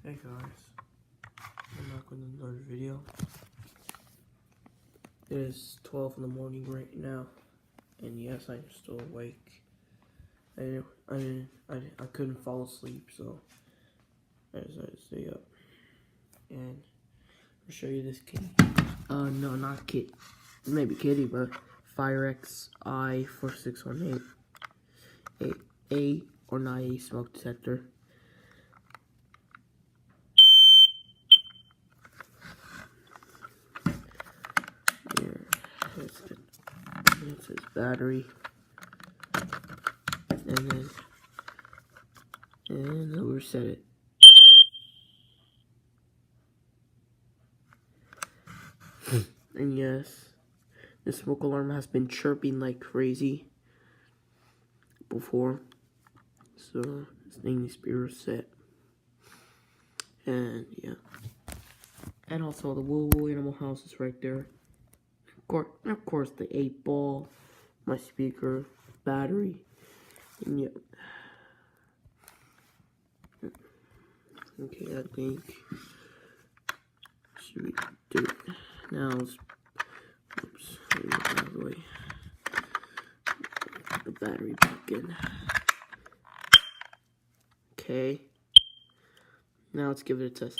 Hey guys, I'm back with another video. It is 12 in the morning right now, and yes, I'm still awake. I couldn't fall asleep, so I decided to stay up. And I'll show you this kitty. No, not kid. Maybe kitty, but fireX I4618. A or not a smoke detector. Here, it's his battery, and then we'll reset it. And yes, the smoke alarm has been chirping like crazy before, so this thing needs to be reset. And yeah, and also the Woo Woo Animal House is right there. Of course, the 8-ball, my speaker, battery, and yeah. Okay, I think should we do it now? Let's, oops, let me get out of the way. Put the battery back in. Okay. Now let's give it a test.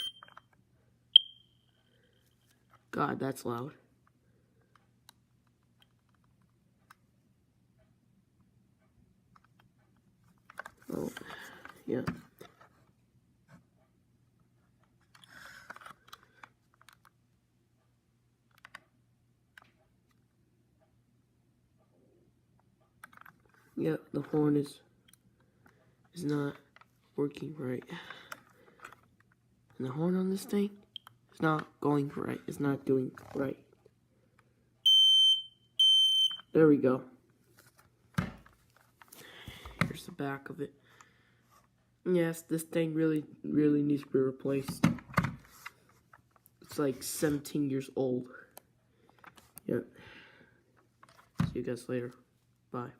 God, that's loud. Oh, yeah. Yeah, the horn is not working right. And the horn on this thing is not going right. It's not doing right. There we go. Here's the back of it. Yes, this thing really needs to be replaced. It's like 17 years old. Yeah. See you guys later. Bye.